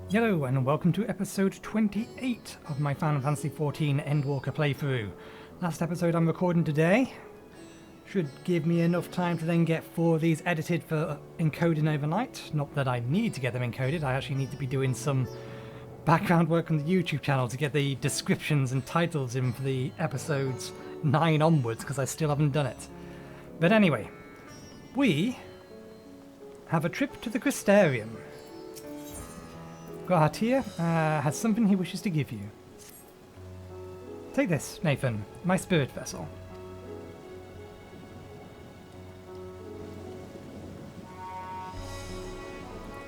Hello and welcome to episode 28 of my Final Fantasy XIV Endwalker playthrough. Last episode I'm recording today. Should give me enough time to then get 4 of these edited for encoding overnight. Not that I need to get them encoded, I actually need to be doing some background work on the YouTube channel to get the descriptions and titles in for the episodes 9 onwards, because I still haven't done it. But anyway, we have a trip to the Crystarium. Gahatir has something he wishes to give you. Take this, Nathan, my spirit vessel.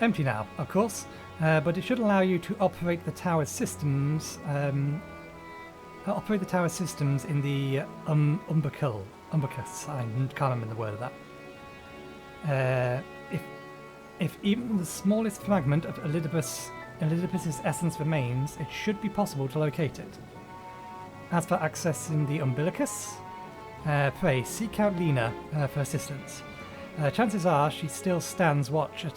Empty now, of course, but it should allow you to operate the tower's systems. Operate the tower systems in the Umbricus. I can't remember the word of that. If even the smallest fragment of Elidibus' essence remains, it should be possible to locate it. As for accessing the Umbilicus, pray seek out Lena for assistance. Chances are she still stands watch at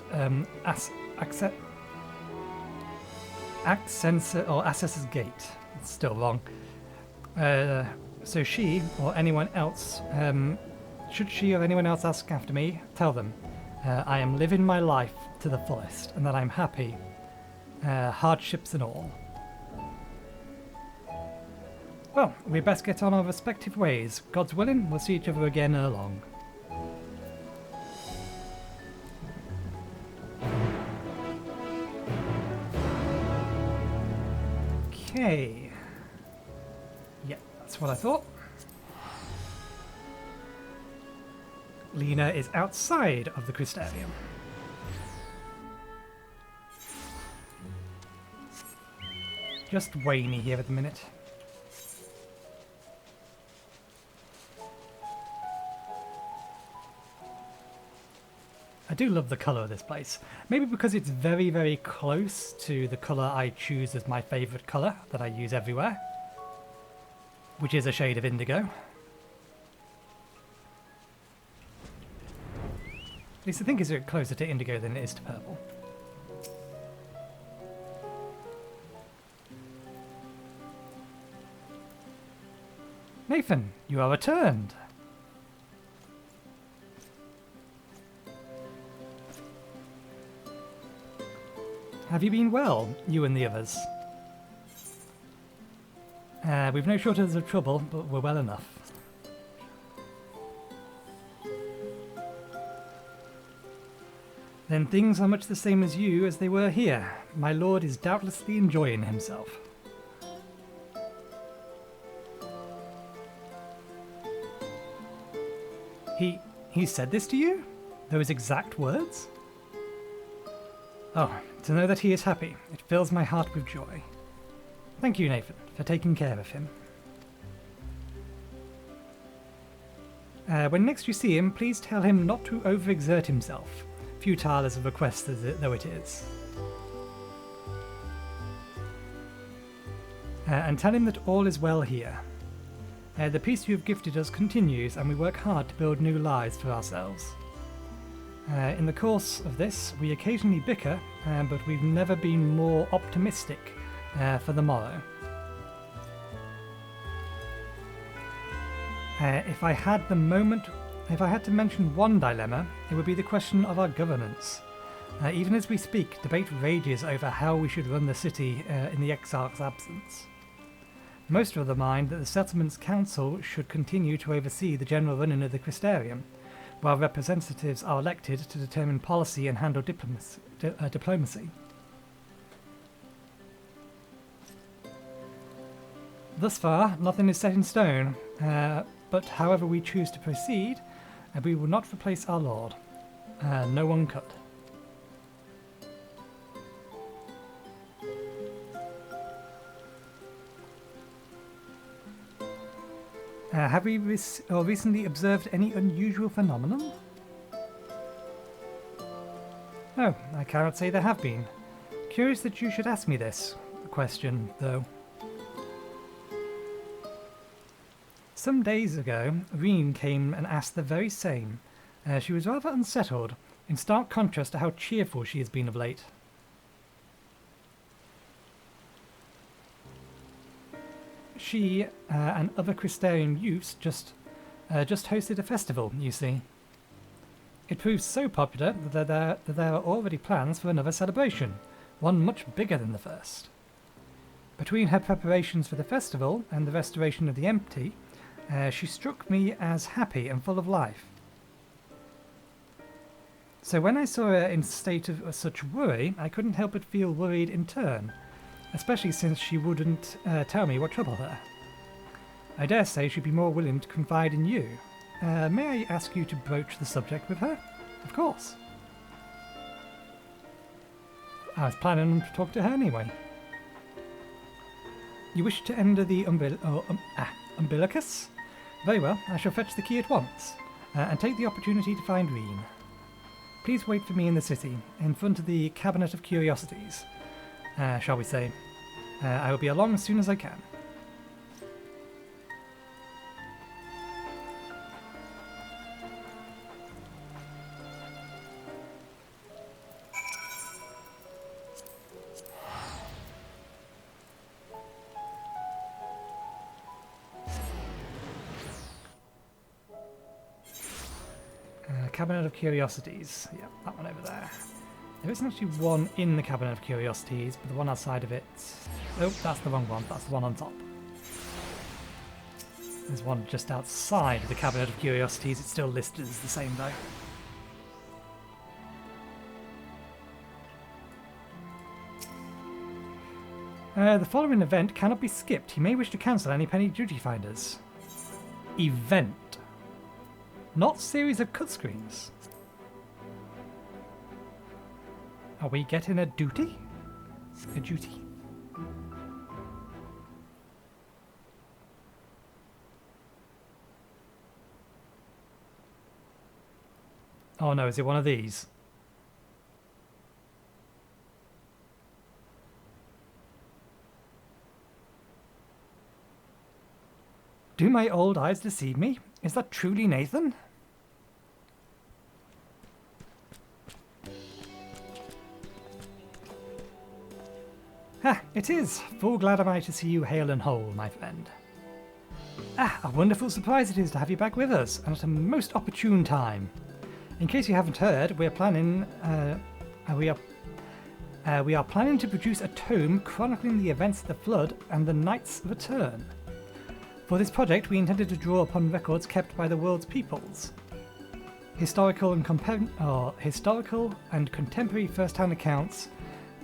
Accessor's Gate. It's still wrong. So she or anyone else, should she or anyone else ask after me, tell them I am living my life to the fullest and that I'm happy. Hardships and all. Well, we best get on our respective ways. God's willing, we'll see each other again ere long. Okay. Yeah, that's what I thought. Lena is outside of the Crystarium. Just Wayne here at the minute. I do love the colour of this place. Maybe because it's very, very close to the colour I choose as my favourite colour that I use everywhere, which is a shade of indigo. At least I think it's closer to indigo than it is to purple. Nathan, you are returned. Have you been well, you and the others? We've no shortage of trouble, but we're well enough. Then things are much the same as you as they were here. My lord is doubtlessly enjoying himself. He said this to you? Those exact words? Oh, to know that he is happy, it fills my heart with joy. Thank you, Nathan, for taking care of him. When next you see him, please tell him not to overexert himself, futile as a request though it is. And tell him that all is well here. The peace you have gifted us continues, and we work hard to build new lives for ourselves. In the course of this, we occasionally bicker, but we've never been more optimistic for the morrow. If I had to mention one dilemma, it would be the question of our governance. Even as we speak, debate rages over how we should run the city in the Exarch's absence. Most are of the mind that the Settlements Council should continue to oversee the general running of the Crystarium, while representatives are elected to determine policy and handle diplomacy. Thus far, nothing is set in stone, but however we choose to proceed, we will not replace our Lord. No one could. Have we recently observed any unusual phenomenon? No, I cannot say there have been. Curious that you should ask me this question, though. Some days ago, Reen came and asked the very same. She was rather unsettled, in stark contrast to how cheerful she has been of late. she and other Crystarium youths just hosted a festival, you see. It proved so popular that there are already plans for another celebration, one much bigger than the first. Between her preparations for the festival and the restoration of the empty, she struck me as happy and full of life. So when I saw her in a state of such worry, I couldn't help but feel worried in turn, especially since she wouldn't tell me what troubled her. I dare say she'd be more willing to confide in you. May I ask you to broach the subject with her? Of course. I was planning to talk to her anyway. You wish to enter the umbilicus? Very well, I shall fetch the key at once, and take the opportunity to find Reen. Please wait for me in the city, in front of the Cabinet of Curiosities, shall we say. I will be along as soon as I can. Cabinet of Curiosities. Yeah, that one over there. There isn't actually one in the Cabinet of Curiosities, but the one outside of it... Oh, that's the wrong one. That's the one on top. There's one just outside the Cabinet of Curiosities. It's still listed as the same, though. The following event cannot be skipped. You may wish to cancel any penny duty finders. Event. Not series of cut screens. Are we getting a duty? A duty? Oh no, is it one of these? Do my old eyes deceive me? Is that truly Nathan? Ah, it is. Full glad am I to see you hale and whole, my friend. Ah, a wonderful surprise it is to have you back with us, and at a most opportune time. In case you haven't heard, we are planning to produce a tome chronicling the events of the Flood and the Knight's return. For this project, we intended to draw upon records kept by the world's peoples. Historical and contemporary first-hand accounts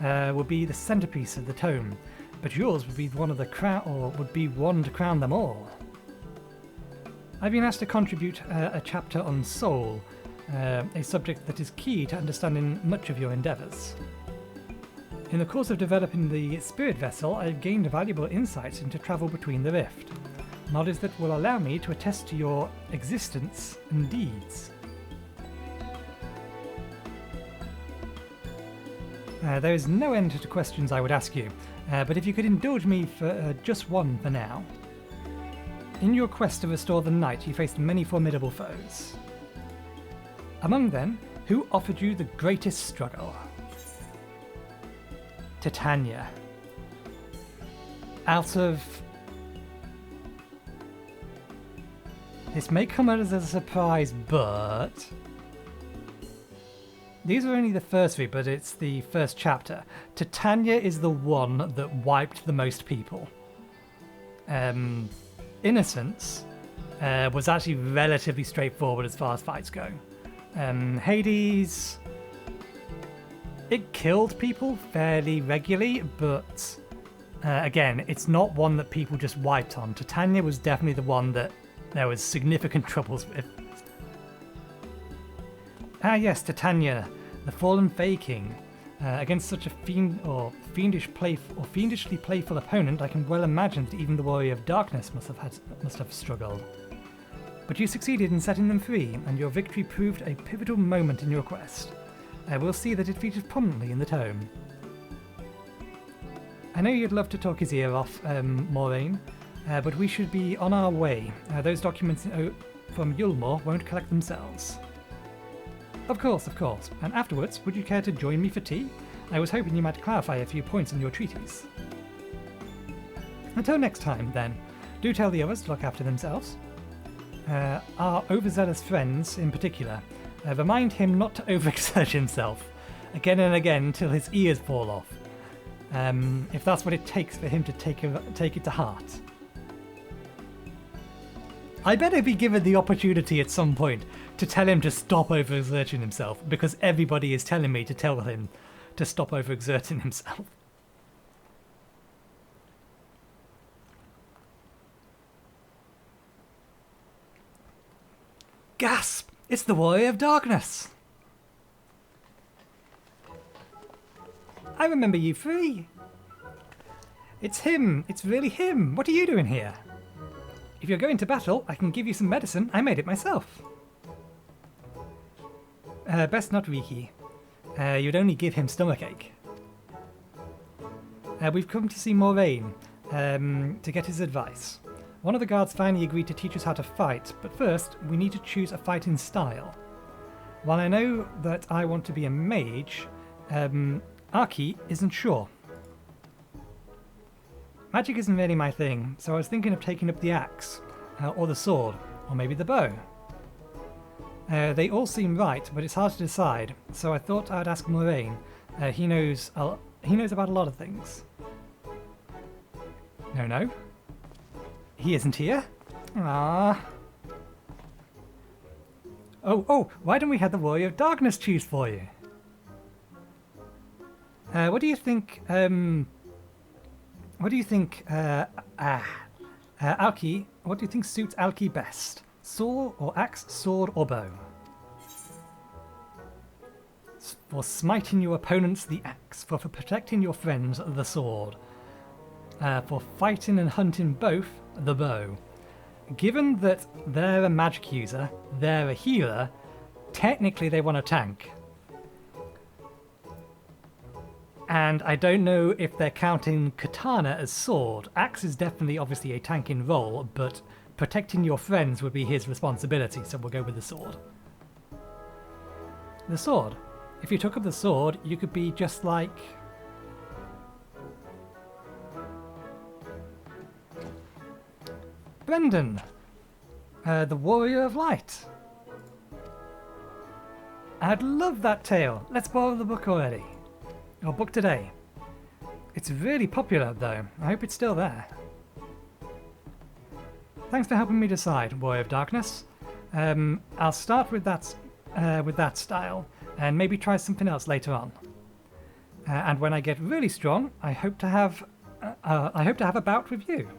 would be the centerpiece of the tome, but yours would be one to crown them all. I've been asked to contribute a chapter on soul, a subject that is key to understanding much of your endeavours. In the course of developing the spirit vessel, I've gained valuable insights into travel between the rift, knowledge that will allow me to attest to your existence and deeds. There is no end to questions I would ask you, but if you could indulge me for just one for now. In your quest to restore the Knight, you faced many formidable foes. Among them, who offered you the greatest struggle? Titania. Out of... This may come as a surprise, but... These are only the first three, but it's the first chapter. Titania is the one that wiped the most people. Innocence was actually relatively straightforward as far as fights go. Hades... It killed people fairly regularly, but again, it's not one that people just wiped on. Titania was definitely the one that there was significant troubles with. Ah yes, Titania, the fallen Fey King. Against such a fiendishly playful opponent, I can well imagine that even the Warrior of Darkness must have struggled. But you succeeded in setting them free, and your victory proved a pivotal moment in your quest. We'll see that it features prominently in the tome. I know you'd love to talk his ear off, Maureen, but we should be on our way. Those documents from Yulmore won't collect themselves. Of course. And afterwards, would you care to join me for tea? I was hoping you might clarify a few points on your treaties. Until next time, then, Do tell the others to look after themselves. Our overzealous friends, in particular, remind him not to overexert himself again and again till his ears fall off, if that's what it takes for him to take it to heart. I better be given the opportunity at some point to tell him to stop overexerting himself, because everybody is telling me to tell him to stop overexerting himself. Gasp! It's the Warrior of Darkness! I remember you three! It's him! It's really him! What are you doing here? If you're going to battle, I can give you some medicine. I made it myself. Best not, Riki. You'd only give him stomachache. We've come to see Moraine, to get his advice. One of the guards finally agreed to teach us how to fight, but first we need to choose a fighting style. While I know that I want to be a mage, Archie isn't sure. Magic isn't really my thing, so I was thinking of taking up the axe, or the sword, or maybe the bow. They all seem right, but it's hard to decide, so I thought I'd ask Moraine. He knows about a lot of things. No? He isn't here? Ah. Oh, why don't we have the Warrior of Darkness choose for you? What do you think, Alki, what do you think suits Alki best? Sword or axe, sword or bow? For smiting your opponents, the axe. For protecting your friends, the sword. For fighting and hunting both, the bow. Given that they're a magic user, they're a healer, technically they want a tank. And I don't know if they're counting katana as sword. Axe is definitely obviously a tanking role, but protecting your friends would be his responsibility, so we'll go with the sword. The sword. If you took up the sword, you could be just like... Brendan, the Warrior of Light. I'd love that tale. Let's borrow the book already. Or book today. It's really popular though. I hope it's still there. Thanks for helping me decide, Warrior of Darkness. I'll start with that style, and maybe try something else later on. And when I get really strong, I hope to have a bout with you.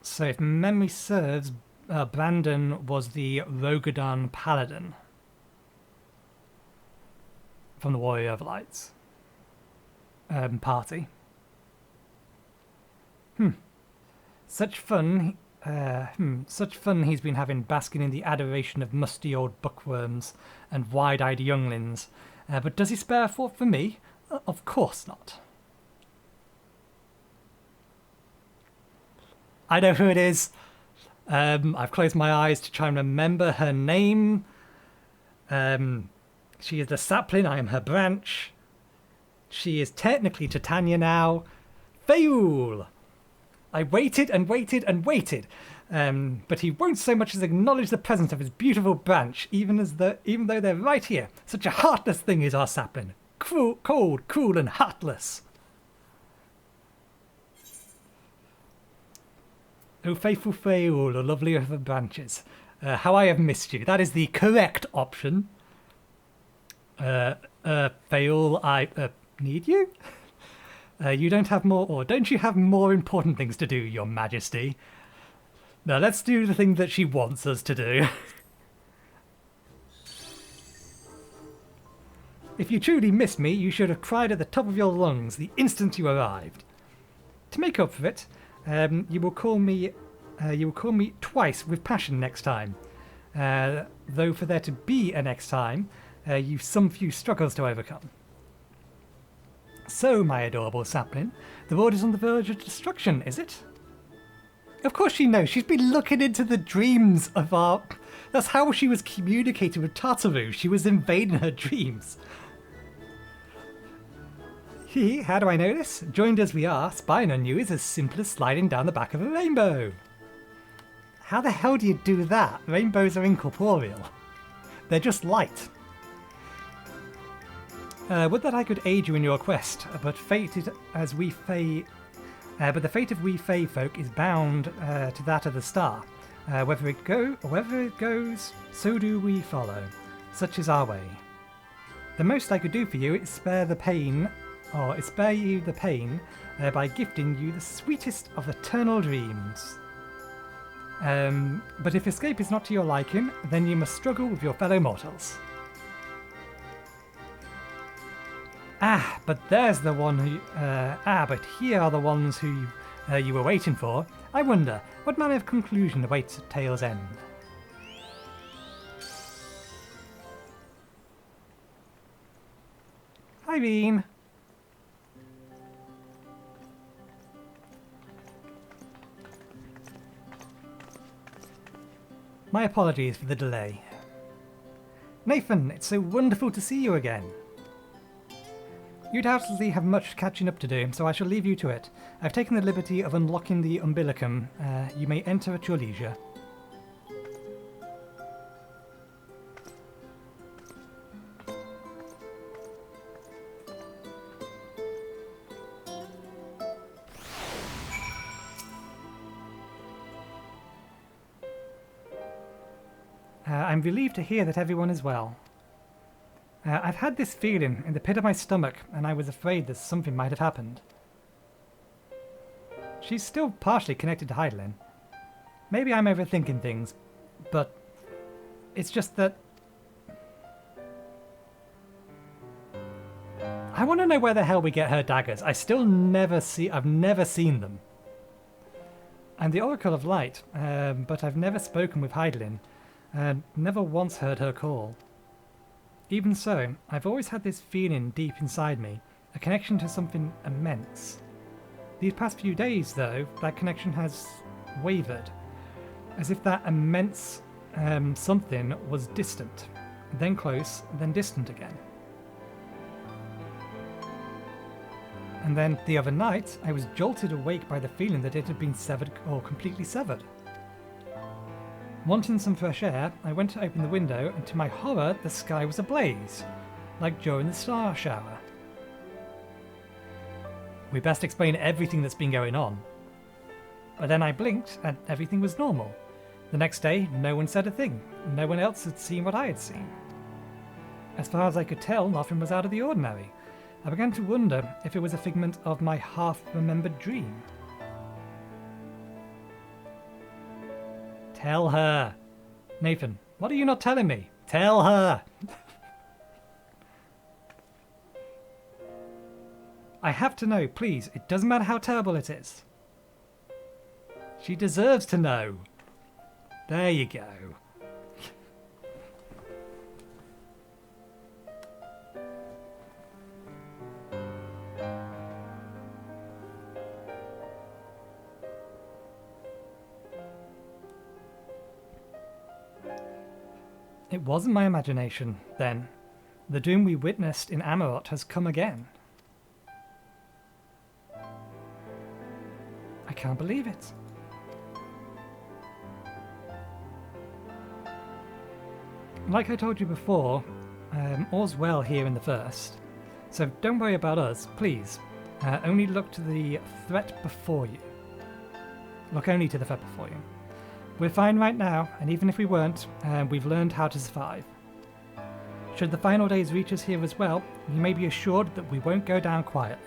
So if memory serves, Brandon was the Rogadon Paladin from the Warrior of Lights party. Such fun he's been having, basking in the adoration of musty old bookworms and wide-eyed younglings. But does he spare a thought for me? Of course not. I know who it is. I've closed my eyes to try and remember her name. She is the sapling, I am her branch. She is technically Titania now. Fayoul! I waited and waited and waited, but he won't so much as acknowledge the presence of his beautiful branch, even though they're right here. Such a heartless thing is our sapling. Cold, cruel and heartless. Oh, faithful Fayoul, the lovelier of the branches. How I have missed you. That is the correct option. Fayoul, I need you? You don't have more, or don't you have more important things to do, Your Majesty? Now let's do the thing that she wants us to do. If you truly missed me, you should have cried at the top of your lungs the instant you arrived. To make up for it, you will call me twice with passion next time. Though for there to be a next time, you've some few struggles to overcome. So, my adorable sapling, the world is on the verge of destruction, is it? Of course she knows. She's been looking into the dreams of our... That's how she was communicating with Tartaru. She was invading her dreams. How do I know this? Joined as we are, spying on you is as simple as sliding down the back of a rainbow. How the hell do you do that? Rainbows are incorporeal. They're just light. Would that I could aid you in your quest, but the fate of we Fey folk is bound to that of the star. Whether it goes, so do we follow. Such is our way. The most I could do for you is spare you the pain by gifting you the sweetest of eternal dreams. But if escape is not to your liking, then you must struggle with your fellow mortals. But there's the one who... but here are the ones who you were waiting for. I wonder, what manner of conclusion awaits at tale's end? Irene! My apologies for the delay. Nathan, it's so wonderful to see you again. You doubtlessly have much catching up to do, so I shall leave you to it. I've taken the liberty of unlocking the umbilicum. You may enter at your leisure. I'm relieved to hear that everyone is well. I've had this feeling in the pit of my stomach, and I was afraid that something might have happened. She's still partially connected to Heidelin. Maybe I'm overthinking things, but it's just that... I want to know where the hell we get her daggers. I've never seen them. I'm the Oracle of Light, but I've never spoken with Heidelin, and never once heard her call. Even so, I've always had this feeling deep inside me, a connection to something immense. These past few days, though, that connection has wavered, as if that immense something was distant, then close, then distant again. And then the other night, I was jolted awake by the feeling that it had been severed or completely severed. Wanting some fresh air, I went to open the window, and to my horror, the sky was ablaze, like during the star shower. We best explain everything that's been going on. But then I blinked, and everything was normal. The next day, no one said a thing. No one else had seen what I had seen. As far as I could tell, nothing was out of the ordinary. I began to wonder if it was a figment of my half-remembered dream. Tell her. Nathan, what are you not telling me? Tell her. I have to know, please. It doesn't matter how terrible it is. She deserves to know. There you go. It wasn't my imagination, then. The doom we witnessed in Amarot has come again. I can't believe it. Like I told you before, all's well here in the First. So don't worry about us, please. Only look to the threat before you. Look only to the threat before you. We're fine right now, and even if we weren't, we've learned how to survive. Should the final days reach us here as well, you may be assured that we won't go down quietly.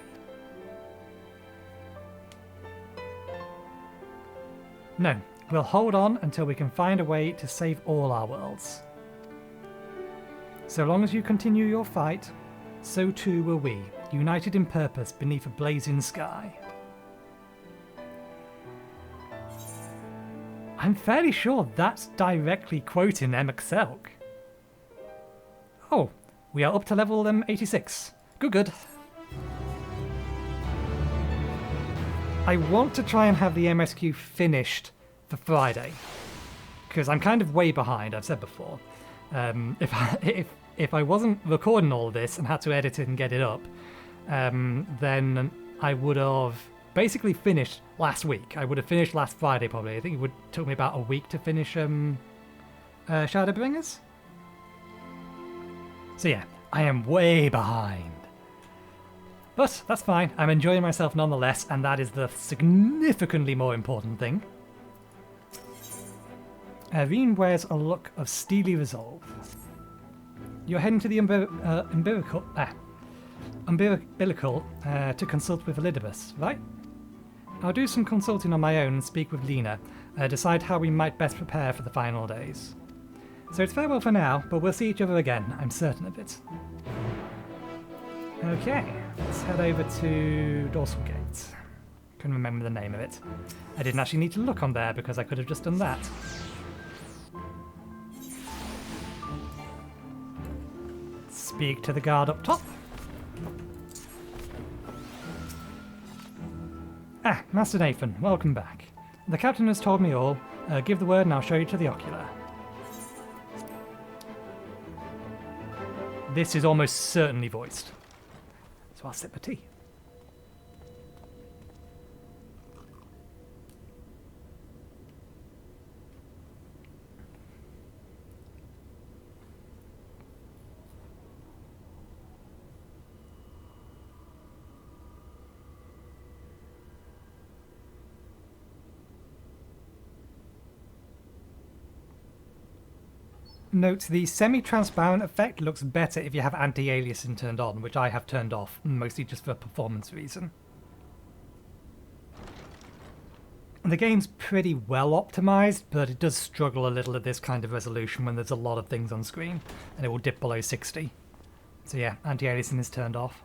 No, we'll hold on until we can find a way to save all our worlds. So long as you continue your fight, so too will we, united in purpose beneath a blazing sky. I'm fairly sure that's directly quoting Emexelk. Oh, we are up to level 86. Good. I want to try and have the MSQ finished for Friday, because I'm kind of way behind, I've said before. If I wasn't recording all of this and had to edit it and get it up, then I would have basically finished last week. I would have finished last Friday probably. I think it would took me about a week to finish Shadowbringers. So yeah, I am way behind. But that's fine, I'm enjoying myself nonetheless, and that is the significantly more important thing. Irene wears a look of steely resolve. You're heading to the umbilical to consult with Elidibus, right? I'll do some consulting on my own and speak with Lena, decide how we might best prepare for the final days. So it's farewell for now, but we'll see each other again, I'm certain of it. Okay, let's head over to Dorsal Gate. Couldn't remember the name of it. I didn't actually need to look on there because I could have just done that. Speak to the guard up top. Ah, Master Nathan, welcome back. The captain has told me all. Give the word and I'll show you to the ocular. This is almost certainly voiced. So I'll sip a tea. Note, the semi-transparent effect looks better if you have anti-aliasing turned on, which I have turned off, mostly just for a performance reason. The game's pretty well optimized, but it does struggle a little at this kind of resolution when there's a lot of things on screen, and it will dip below 60. So yeah, anti-aliasing is turned off.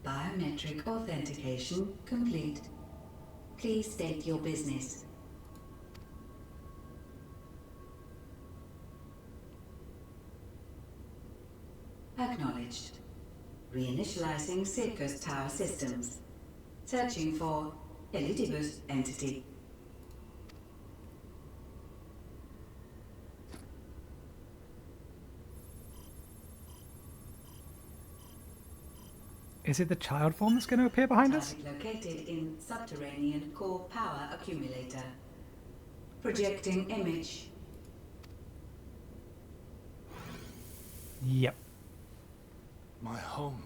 Biometric authentication complete. Please state your business. Acknowledged. Reinitializing Circus Tower systems. Searching for Elidibus entity. Is it the child form that's going to appear behind us? Located in subterranean core power accumulator. Projecting image. Yep. My home.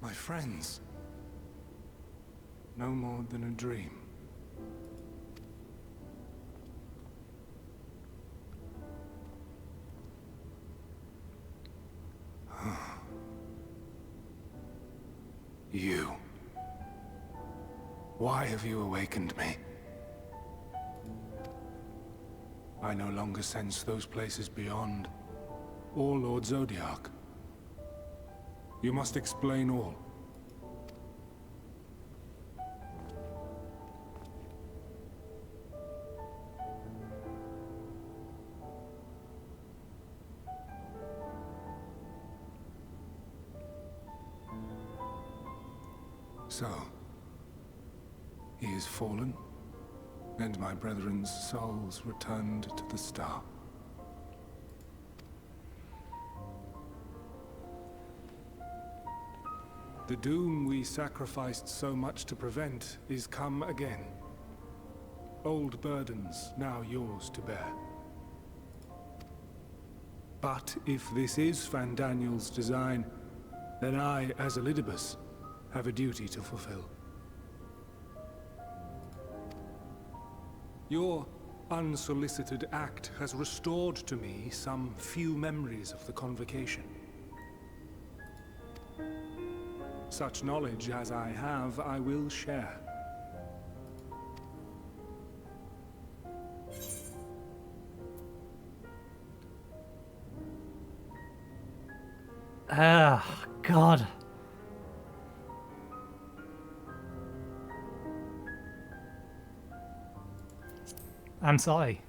My friends. No more than a dream. You. Why have you awakened me? I no longer sense those places beyond, or Lord Zodiac. You must explain all. So, he is fallen, and my brethren's souls returned to the star. The doom we sacrificed so much to prevent is come again. Old burdens now yours to bear. But if this is Fandaniel's design, then I, as Elidibus, have a duty to fulfill. Your unsolicited act has restored to me some few memories of the convocation. Such knowledge as I have, I will share. Ah, God. I'm sorry.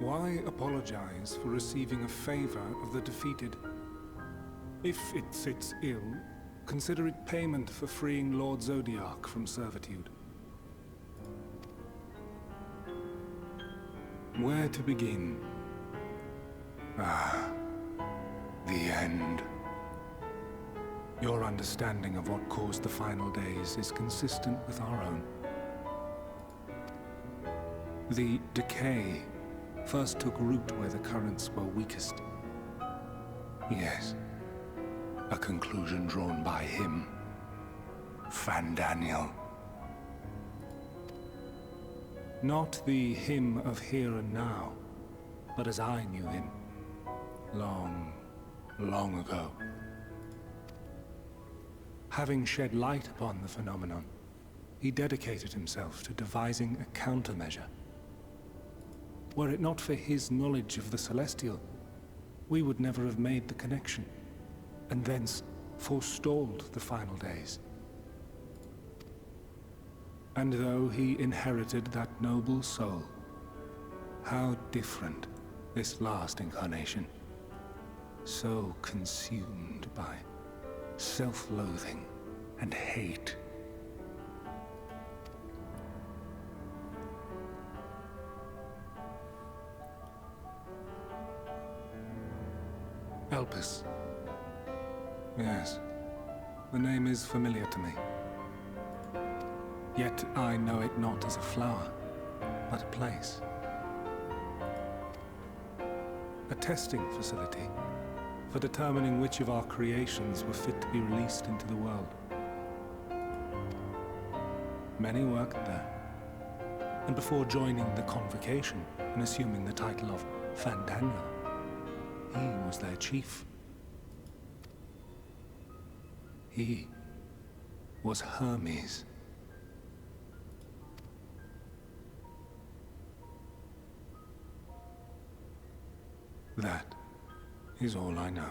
Why apologize for receiving a favor of the defeated? If it sits ill, consider it payment for freeing Lord Zodiac from servitude. Where to begin? Ah, the end. Your understanding of what caused the final days is consistent with our own. The decay first took root where the currents were weakest. Yes, a conclusion drawn by him, Fandaniel. Not the him of here and now, but as I knew him, long, long ago. Having shed light upon the phenomenon, he dedicated himself to devising a countermeasure. Were it not for his knowledge of the Celestial, we would never have made the connection, and thence forestalled the final days. And though he inherited that noble soul, how different this last incarnation, so consumed by self-loathing and hate. Elpis. Yes, the name is familiar to me. Yet I know it not as a flower, but a place. A testing facility for determining which of our creations were fit to be released into the world. Many worked there, and before joining the convocation and assuming the title of Fandaniel, he was their chief. He was Hermes. That is all I know.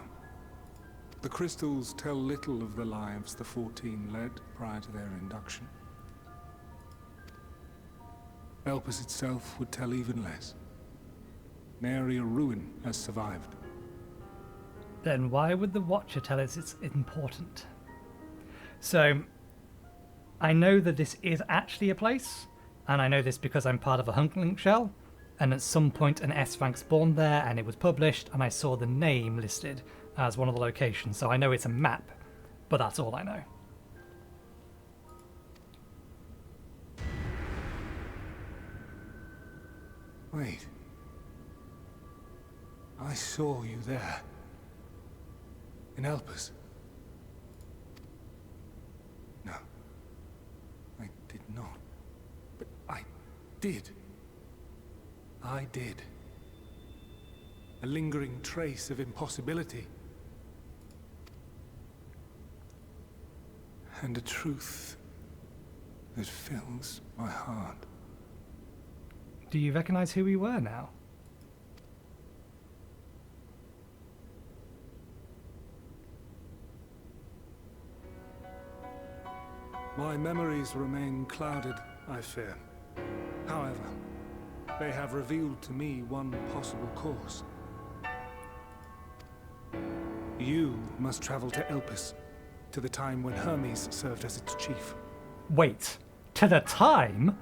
The crystals tell little of the lives the 14 led prior to their induction. Elpis itself would tell even less. Nary a ruin has survived. Then why would the Watcher tell us it's important? So, I know that this is actually a place, and I know this because I'm part of a Hunklink shell, and at some point an S-rank spawned there and it was published, and I saw the name listed as one of the locations, so I know it's a map, but that's all I know. Wait. I saw you there. In Elpis. No. I did not. But I did. I did. A lingering trace of impossibility. And a truth that fills my heart. Do you recognize who we were now? My memories remain clouded, I fear. However, they have revealed to me one possible course. You must travel to Elpis, to the time when Hermes served as its chief. Wait, to the time?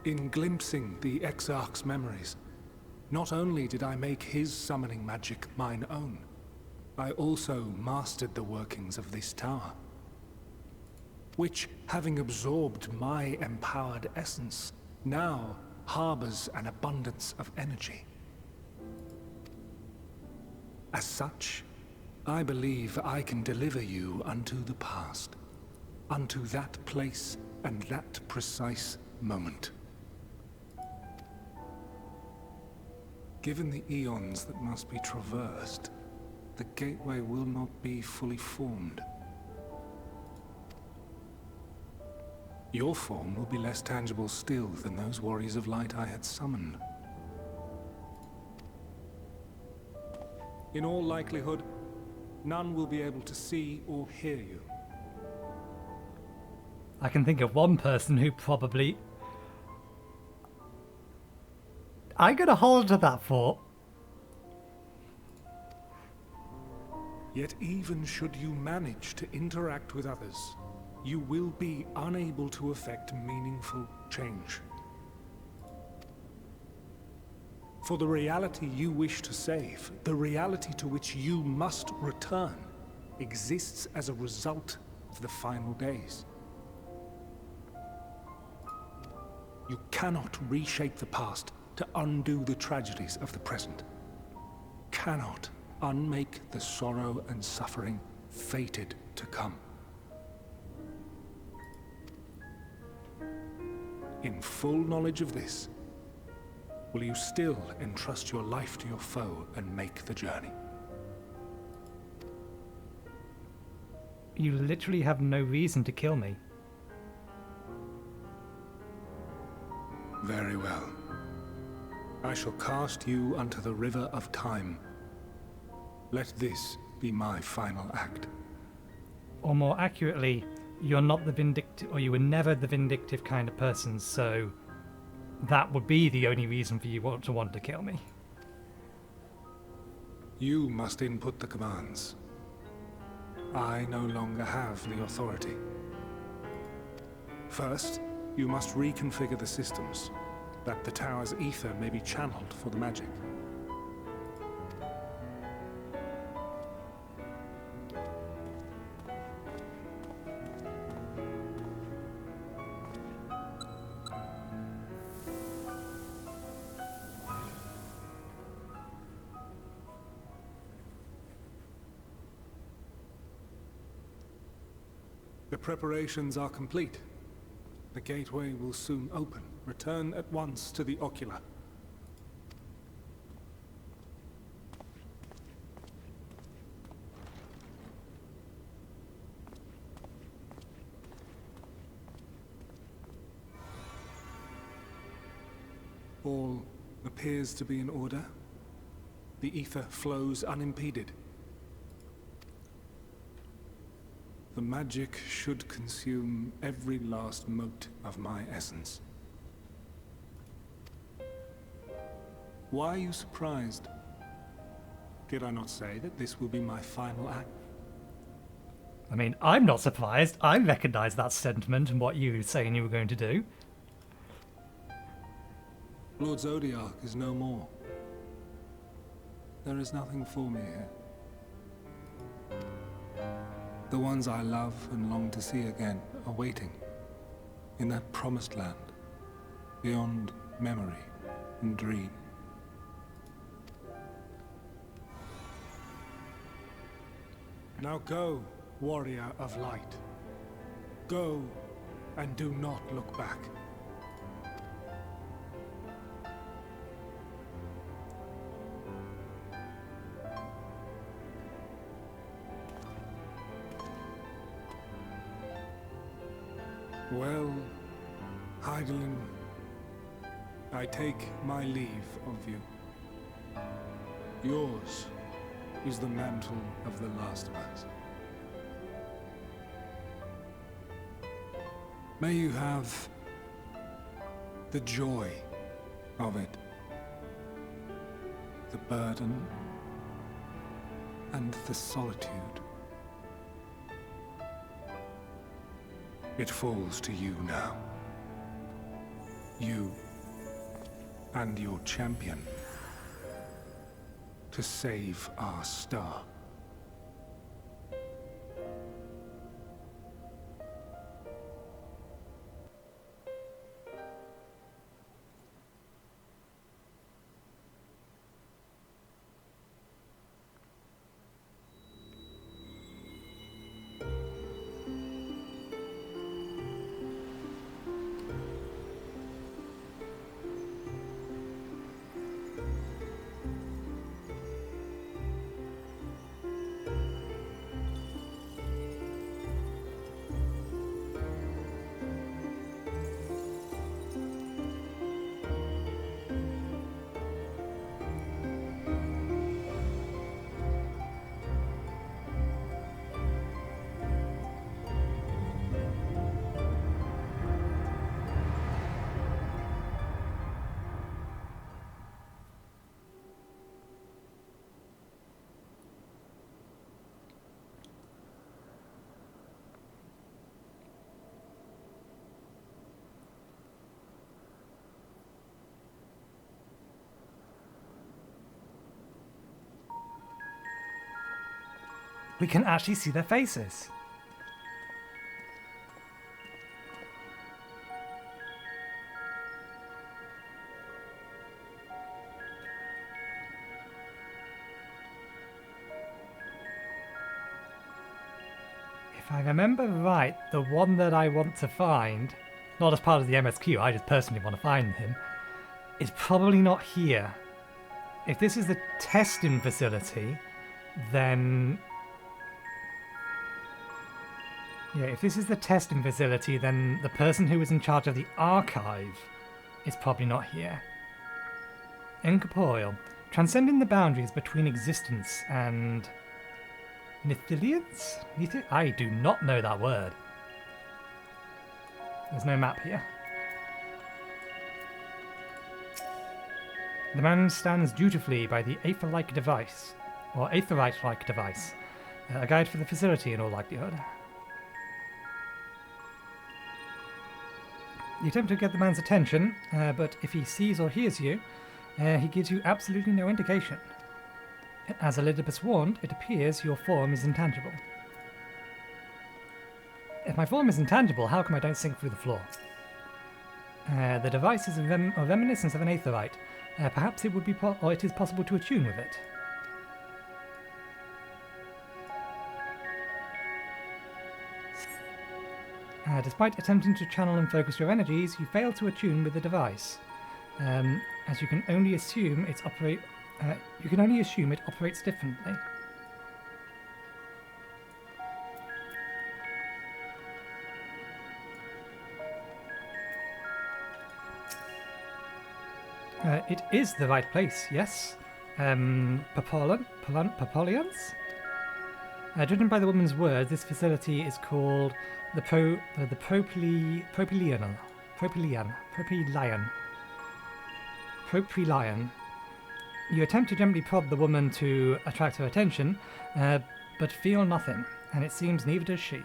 In glimpsing the Exarch's memories, not only did I make his summoning magic mine own, I also mastered the workings of this tower, which, having absorbed my empowered essence, now harbors an abundance of energy. As such, I believe I can deliver you unto the past, unto that place and that precise moment. Given the eons that must be traversed, the gateway will not be fully formed. Your form will be less tangible still than those warriors of light I had summoned. In all likelihood, none will be able to see or hear you. I can think of one person who probably... I'm gonna hold to that thought. Yet even should you manage to interact with others, you will be unable to effect meaningful change. For the reality you wish to save, the reality to which you must return, exists as a result of the final days. You cannot reshape the past to undo the tragedies of the present. Cannot unmake the sorrow and suffering fated to come. In full knowledge of this, will you still entrust your life to your foe and make the journey? You literally have no reason to kill me. Very well. I shall cast you unto the river of time. Let this be my final act. Or more accurately, you're not the vindictive, or you were never the vindictive kind of person, so that would be the only reason for you to want to kill me. You must input the commands. I no longer have the authority. First, you must reconfigure the systems, that the tower's ether may be channeled for the magic. The preparations are complete. The gateway will soon open. Return at once to the ocular. All appears to be in order. The ether flows unimpeded. The magic should consume every last mote of my essence. Why are you surprised? Did I not say that this will be my final act? I mean, I'm not surprised. I recognize that sentiment and what you were saying you were going to do. Lord Zodiac is no more. There is nothing for me here. The ones I love and long to see again are waiting in that promised land, beyond memory and dream. Now go, warrior of light. Go, and do not look back. Well, Heidelin, I take my leave of you. Yours is the mantle of the last of us. May you have the joy of it, the burden, and the solitude. It falls to you now. You and your champion to save our star. We can actually see their faces. If I remember right, the one that I want to find, not as part of the MSQ, I just personally want to find him, is probably not here. If this is the testing facility, then... Yeah, if this is the testing facility, then the person who is in charge of the archive is probably not here. Incorporeal. Transcending the boundaries between existence and... Nithilians? I do not know that word. There's no map here. The man stands dutifully by the Aether-like device, or Aetherite-like device. A guide for the facility in all likelihood. You attempt to get the man's attention, but if he sees or hears you, he gives you absolutely no indication. As Elidibus warned, it appears your form is intangible. If my form is intangible, how come I don't sink through the floor? The device is a reminiscence of an Aetherite. Perhaps it would be it is possible to attune with it. Despite attempting to channel and focus your energies, you fail to attune with the device, as you can only assume it operates differently. It is the right place, yes. Papolians? Judging by the woman's words, this facility is called the Propylian. You attempt to gently prod the woman to attract her attention, but feel nothing, and it seems neither does she.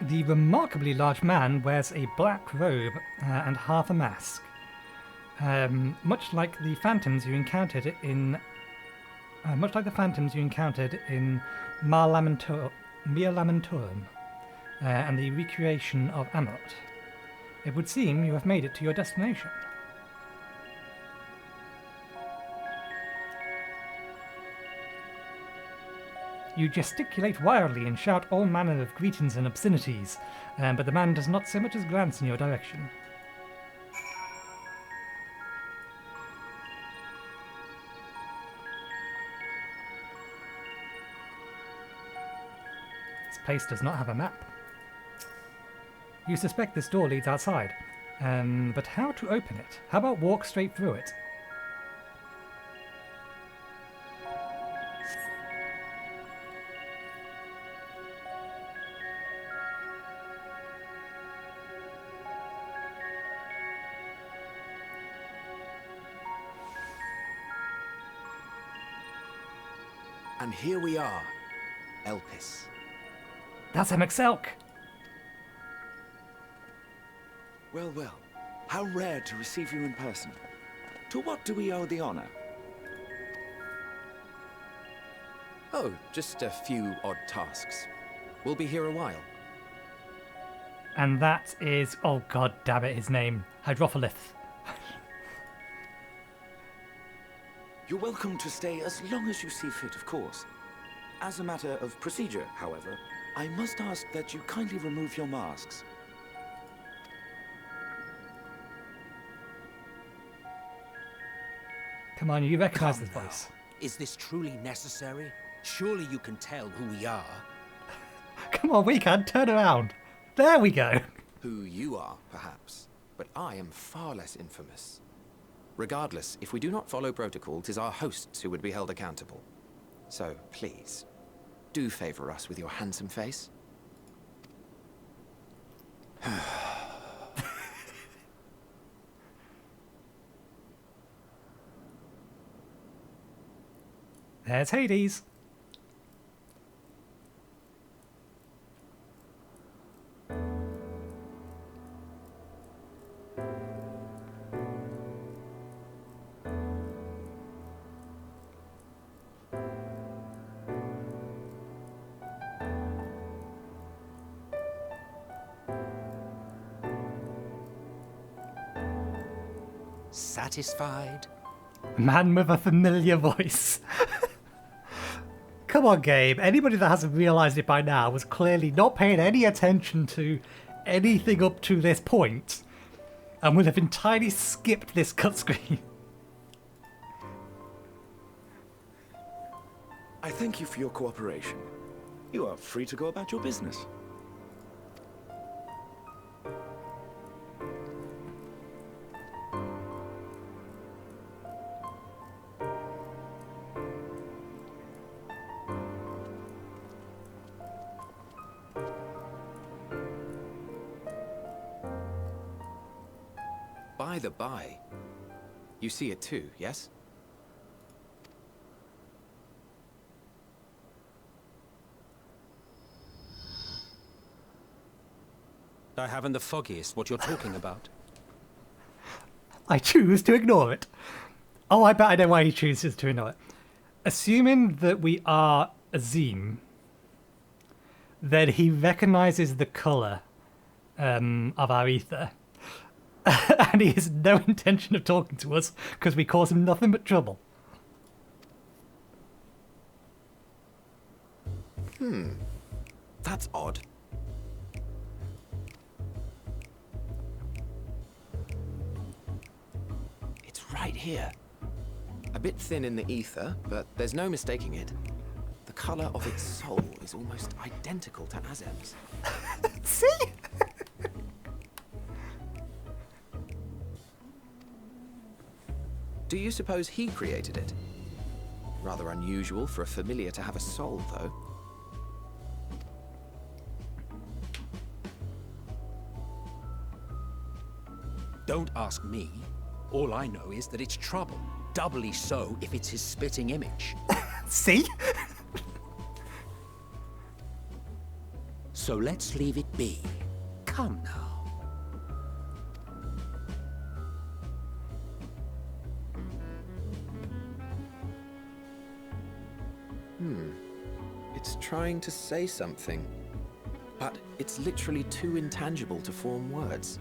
The remarkably large man wears a black robe and half a mask. Much like the phantoms you encountered in Mar Lamentorum and the recreation of Amot. It would seem you have made it to your destination. You gesticulate wildly and shout all manner of greetings and obscenities, but the man does not so much as glance in your direction. This place does not have a map. You suspect this door leads outside, but how to open it? How about walk straight through it? And here we are, Elpis. That's Elk. Well, well, how rare to receive you in person. To what do we owe the honor? Oh, just a few odd tasks. We'll be here a while. And that is, oh god damn it, his name, Hydropholith. You're welcome to stay as long as you see fit, of course. As a matter of procedure, however, I must ask that you kindly remove your masks. Come on, you recognise Come this now. voice. Is this truly necessary? Surely you can tell who we are. Come on, we can, turn around. There we go. Who you are, perhaps, but I am far less infamous. Regardless, if we do not follow protocol, 'tis our hosts who would be held accountable. So, please, do favour us with your handsome face. There's Hades. Satisfied? Man with a familiar voice. Come on, Gabe. Anybody that hasn't realised it by now was clearly not paying any attention to anything up to this point and would have entirely skipped this cutscene. I thank you for your cooperation. You are free to go about your business. By the by, you see it too, yes? I haven't the foggiest what you're talking about. I choose to ignore it. Oh, I bet I know why he chooses to ignore it. Assuming that we are Azim, then he recognises the colour of our ether. And he has no intention of talking to us because we cause him nothing but trouble. That's odd. It's right here. A bit thin in the ether, but there's no mistaking it. The colour of its soul is almost identical to Azem's. See? Do you suppose he created it? Rather unusual for a familiar to have a soul, though. Don't ask me. All I know is that it's trouble. Doubly so if it's his spitting image. See? So let's leave it be. Come now. It's trying to say something, but it's literally too intangible to form words.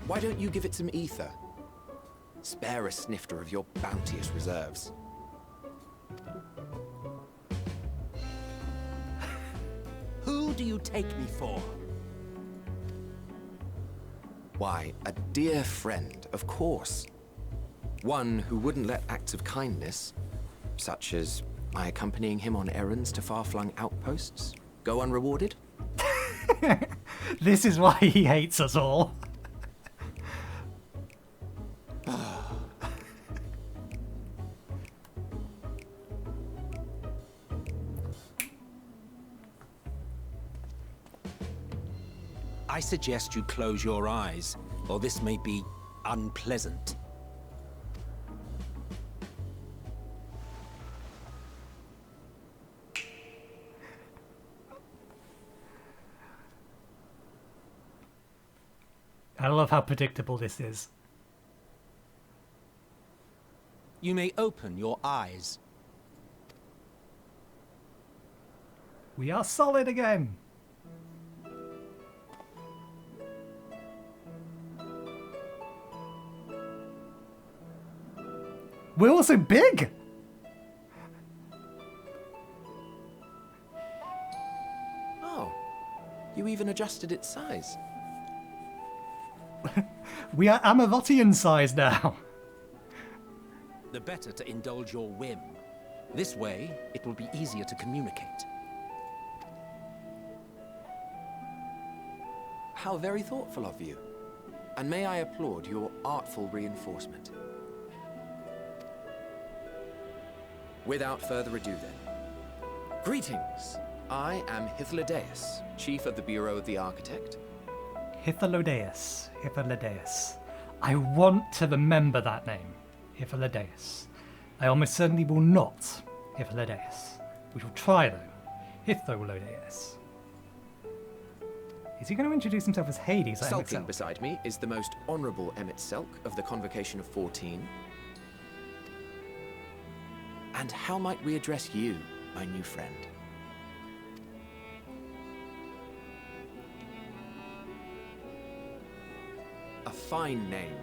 Why don't you give it some ether? Spare a snifter of your bounteous reserves. Who do you take me for? Why, a dear friend, of course. One who wouldn't let acts of kindness, such as my accompanying him on errands to far-flung outposts, go unrewarded. This is why he hates us all. I suggest you close your eyes, or this may be unpleasant. I love how predictable this is. You may open your eyes. We are solid again. We're also big. Oh, you even adjusted its size. We are Amavotian size now. The better to indulge your whim. This way, it will be easier to communicate. How very thoughtful of you. And may I applaud your artful reinforcement. Without further ado then. Greetings. I am Elidibus, Chief of the Bureau of the Architect. Hythalodeus. I want to remember that name, Elidibus. I almost certainly will not, Elidibus. We shall try, though. Elidibus. Is he going to introduce himself as Hades? Sulking beside me is the most honourable Emmett Selk of the Convocation of 14. And how might we address you, my new friend? A fine name.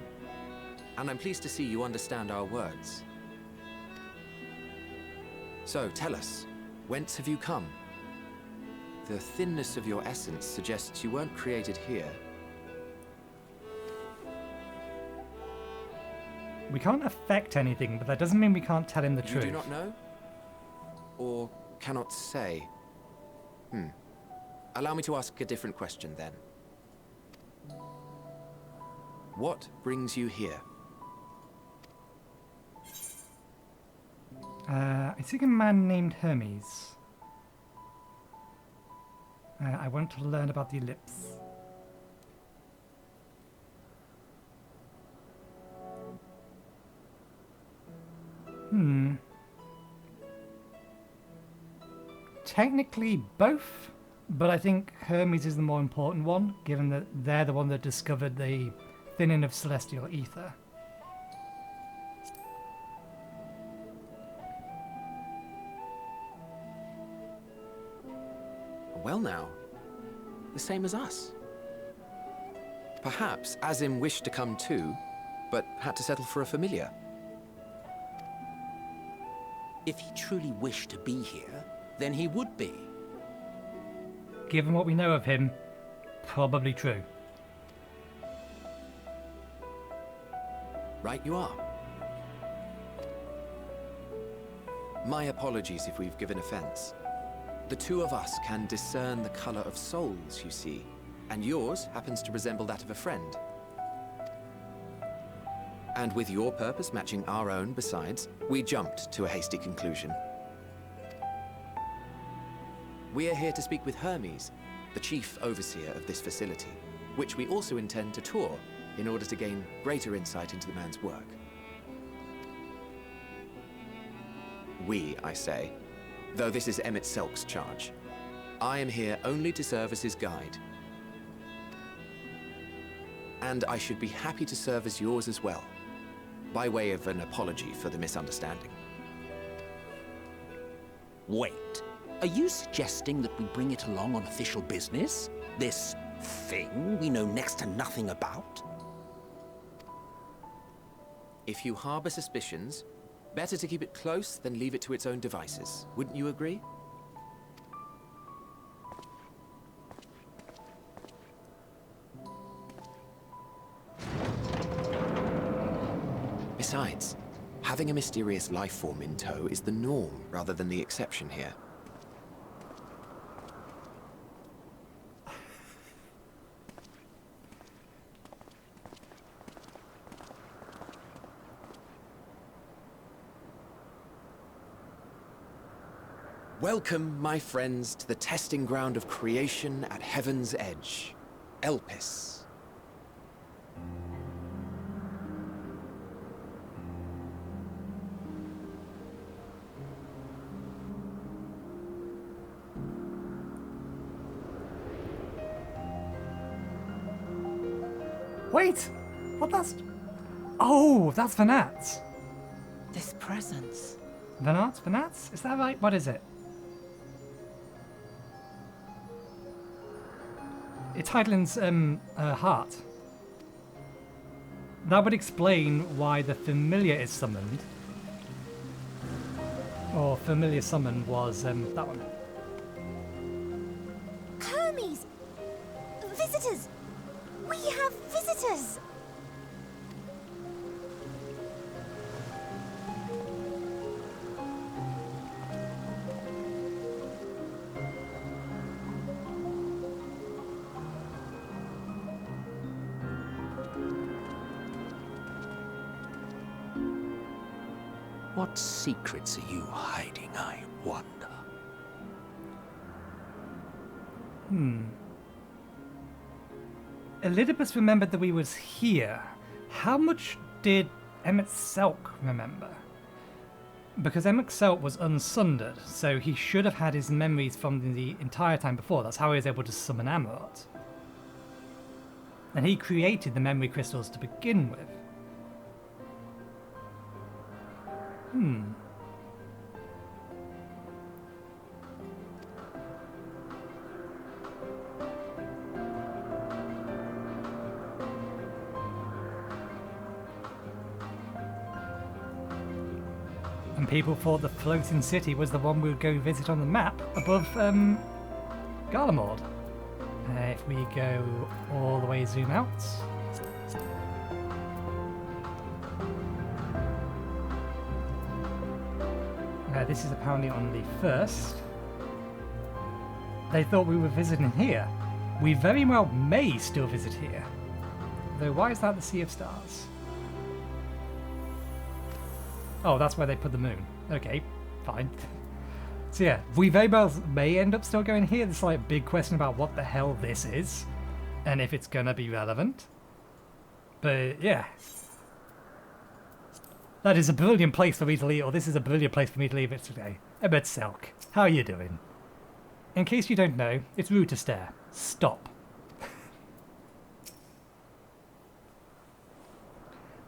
And I'm pleased to see you understand our words. So, tell us, whence have you come? The thinness of your essence suggests you weren't created here. We can't affect anything, but that doesn't mean we can't tell him the truth. You do not know? Or cannot say? Allow me to ask a different question, then. What brings you here? I seek a man named Hermes. I want to learn about the ellipse. Technically both, but I think Hermes is the more important one, given that they're the one that discovered the thinning of celestial ether. Well now, the same as us. Perhaps Azim wished to come too, but had to settle for a familiar. If he truly wished to be here, then he would be. Given what we know of him, probably true. Right you are. My apologies if we've given offense. The two of us can discern the color of souls, you see, and yours happens to resemble that of a friend. And with your purpose matching our own besides, we jumped to a hasty conclusion. We are here to speak with Hermes, the chief overseer of this facility, which we also intend to tour in order to gain greater insight into the man's work. We, I say, though this is Emmett Selk's charge. I am here only to serve as his guide. And I should be happy to serve as yours as well, by way of an apology for the misunderstanding. Wait, are you suggesting that we bring it along on official business? This thing we know next to nothing about? If you harbor suspicions, better to keep it close than leave it to its own devices. Wouldn't you agree? Besides, having a mysterious life form in tow is the norm rather than the exception here. Welcome, my friends, to the testing ground of creation at Heaven's Edge, Elpis. Wait! What that's... Oh, that's Vanat! This presence. Vanat? Is that right? What is it? It's Heidelin's heart. That would explain why the familiar is summoned. Or familiar summon was that one. Hermes! Visitors! We have visitors! What secrets are you hiding, I wonder? Elidibus remembered that we was here. How much did Emmett Selk remember? Because Emmett Selk was unsundered, so he should have had his memories from the entire time before. That's how he was able to summon Amarot. And he created the memory crystals to begin with. And people thought the floating city was the one we would go visit on the map above Garlemald. If we go all the way zoom out. This is apparently on the first. They thought we were visiting here. We very well may still visit here. Though why is that the Sea of Stars? Oh, that's where they put the moon. Okay, fine. So yeah, we very well may end up still going here. There's like a big question about what the hell this is. And if it's gonna be relevant. But yeah. That is a brilliant place for me to leave, or this is a brilliant place for me to leave it today. Emmett Selk, how are you doing? In case you don't know, it's rude to stare. Stop.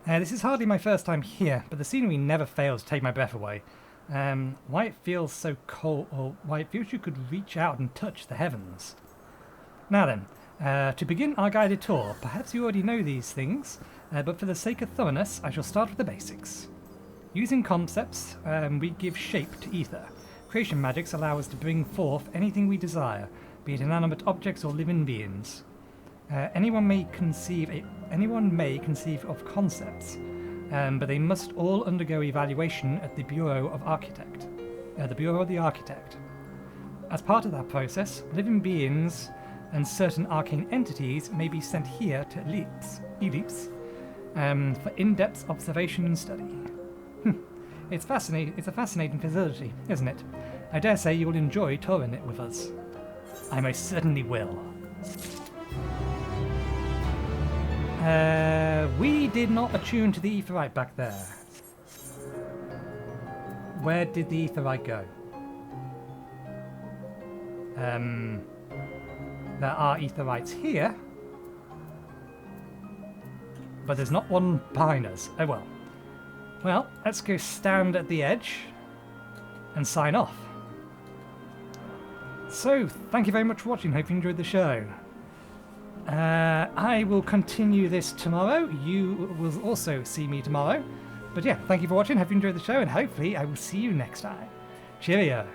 This is hardly my first time here, but the scenery never fails to take my breath away. Why it feels so cold, or why it feels you could reach out and touch the heavens. Now then, to begin our guided tour, perhaps you already know these things, but for the sake of thoroughness, I shall start with the basics. Using concepts, we give shape to ether. Creation magics allow us to bring forth anything we desire, be it inanimate objects or living beings. Anyone may conceive of concepts, but they must all undergo evaluation at the Bureau of the Architect. As part of that process, living beings and certain arcane entities may be sent here to Elidibus for in-depth observation and study. It's a fascinating facility, isn't it? I dare say you will enjoy touring it with us. I most certainly will. We did not attune to the aetheryte back there. Where did the aetheryte go? There are aetherites here, but there's not one behind us. Oh well. Well, let's go stand at the edge and sign off. So, thank you very much for watching. Hope you enjoyed the show. I will continue this tomorrow. You will also see me tomorrow. But yeah, thank you for watching. Hope you enjoyed the show, and hopefully I will see you next time. Cheerio.